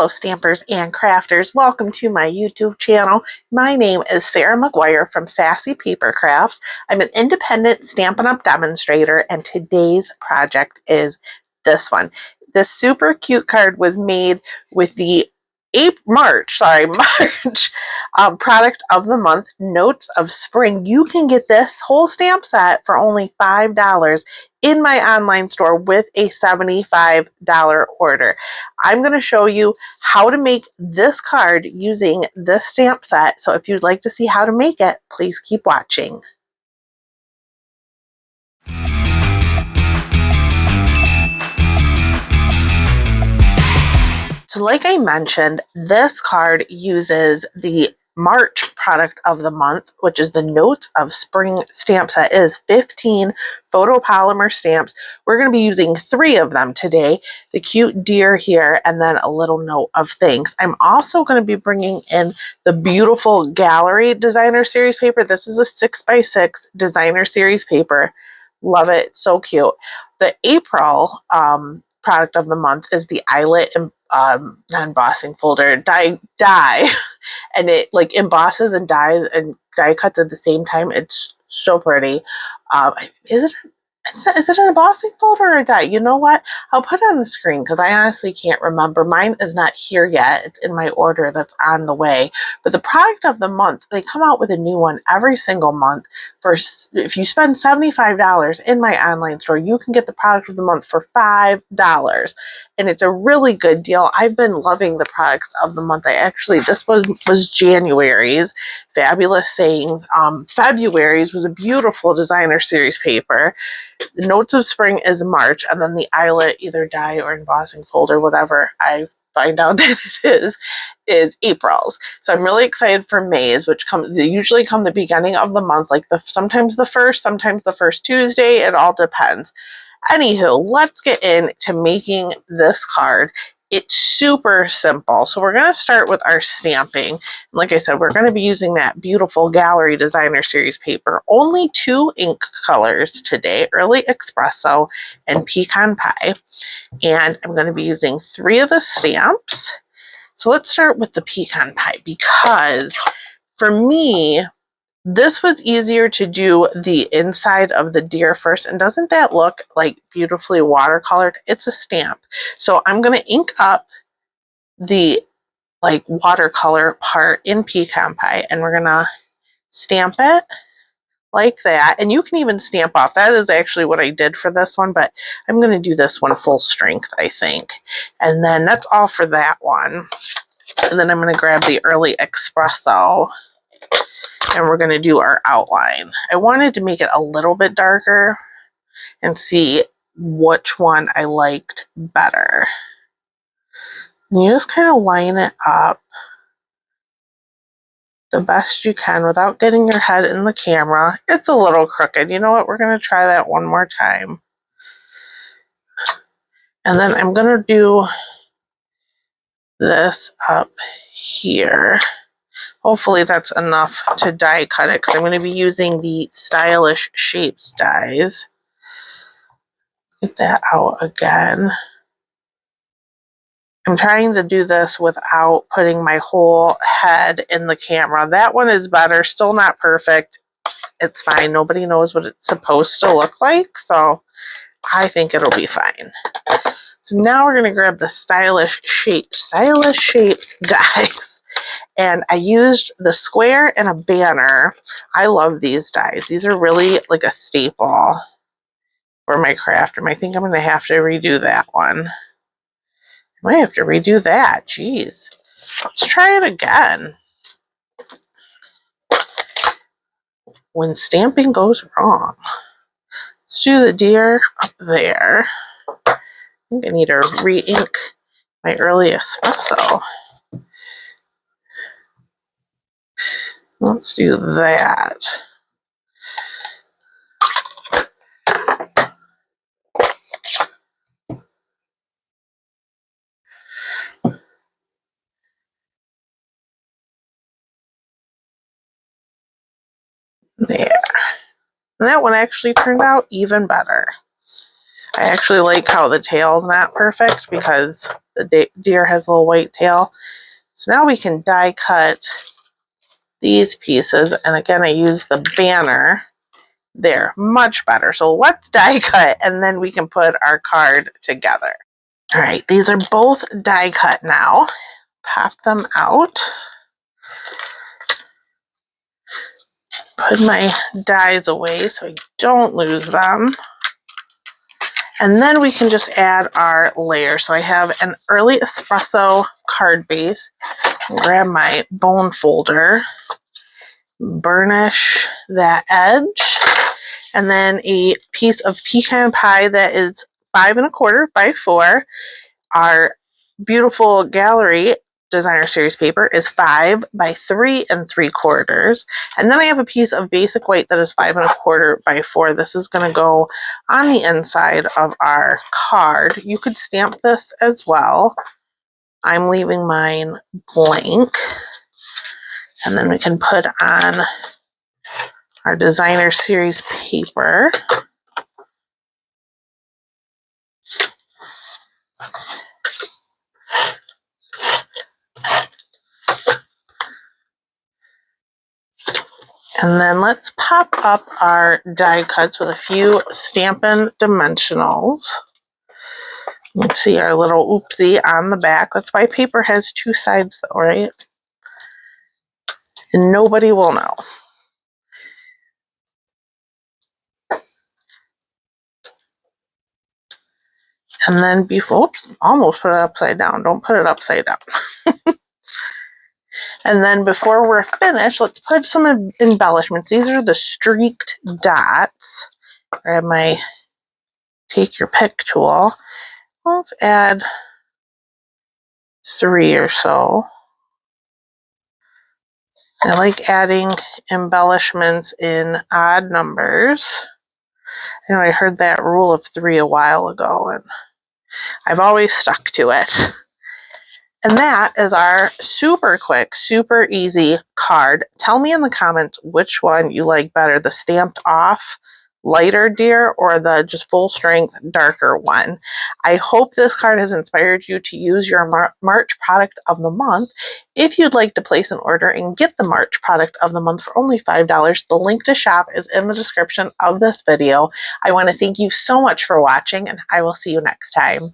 Hello stampers and crafters, welcome to my YouTube channel. My name is Sarah McGuire from Sassy Paper Crafts. I'm an independent Stampin' Up! Demonstrator, and today's project is this one. This super cute card was made with the March product of the month, Notes of Spring. You can get this whole stamp set for only $5 in my online store with a $75 order. I'm going to show you how to make this card using this stamp set. So if you'd like to see how to make it, please keep watching. So like I mentioned, this card uses the March product of the month, which is the Notes of Spring stamp set. It is 15 photopolymer stamps. We're going to be using 3 of them today. The cute deer here, and then a little note of thanks. I'm also going to be bringing in the beautiful Gallery Designer Series paper. This is a 6x6 Designer Series paper. Love it. So cute. The April product of the month is the Eyelet embossing folder die and it like embosses and dies and die cuts at the same time. It's so pretty. Is it an embossing folder or a die? You know what? I'll put it on the screen because I honestly can't remember. Mine is not here yet. It's in my order that's on the way. But the product of the month, they come out with a new one every single month. If you spend $75 in my online store, you can get the product of the month for $5. And it's a really good deal. I've been loving the products of the month. This was January's Fabulous Sayings. February's was a beautiful Designer Series paper. The Notes of Spring is March, and then the Eyelet, either die or embossing folder, whatever I find out that it is April's. So I'm really excited for May's, they usually come the beginning of the month, like sometimes the first, sometimes the first Tuesday. It all depends. Anywho, let's get into making this card. It's super simple. So we're going to start with our stamping. Like I said, we're going to be using that beautiful Gallery Designer Series paper. Only 2 ink colors today, Early Espresso and Pecan Pie. And I'm going to be using 3 of the stamps. So let's start with the Pecan Pie because for me, this was easier to do the inside of the deer first. And doesn't that look like beautifully watercolored? It's a stamp. So I'm going to ink up the like watercolor part in Pecan Pie, and we're going to stamp it like that. And you can even stamp off. That is actually what I did for this one, but I'm going to do this one full strength, I think. And then that's all for that one. And then I'm going to grab the Early Espresso, and we're going to do our outline. I wanted to make it a little bit darker and see which one I liked better. And you just kind of line it up the best you can without getting your head in the camera. It's a little crooked. You know what? We're going to try that one more time. And then I'm going to do this up here. Hopefully that's enough to die cut it because I'm going to be using the Stylish Shapes dies. Get that out again. I'm trying to do this without putting my whole head in the camera. That one is better. Still not perfect. It's fine. Nobody knows what it's supposed to look like, so I think it'll be fine. So now we're going to grab the Stylish Shapes dies. And I used the square and a banner. I love these dies. These are really like a staple for my craft room. I think I'm going to have to redo that one. I might have to redo that. Jeez. Let's try it again. When stamping goes wrong. Let's do the deer up there. I think I need to re-ink my Early Espresso. Let's do that. There. And that one actually turned out even better. I actually like how the tail's not perfect because the deer has a little white tail. So now we can die cut these pieces. And again, I use the banner there. Much better. So let's die cut and then we can put our card together. All right, these are both die cut now. Pop them out. Put my dies away so I don't lose them. And then we can just add our layer. So I have an early espresso card base. Grab my bone folder, burnish that edge, and then a piece of pecan pie that is 5 1/4 by 4. Our beautiful gallery designer series paper is 5 by 3 3/4. And then I have a piece of basic white that is 5 1/4 by 4. This is going to go on the inside of our card. You could stamp this as well. I'm leaving mine blank. And then we can put on our designer series paper. And then let's pop up our die cuts with a few Stampin' Dimensionals. Let's see our little oopsie on the back. That's why paper has 2 sides though, right? And nobody will know. And then before, almost put it upside down. Don't put it upside down. And then before we're finished, let's put some embellishments. These are the streaked dots. Grab my take your pick tool. Let's add 3 or so. I like adding embellishments in odd numbers. You know, I heard that rule of 3 a while ago, and I've always stuck to it. And that is our super quick, super easy card. Tell me in the comments which one you like better, the stamped off lighter deer or the just full strength darker one. I hope this card has inspired you to use your March product of the month. If you'd like to place an order and get the March product of the month for only $5, the link to shop is in the description of this video. I want to thank you so much for watching, and I will see you next time.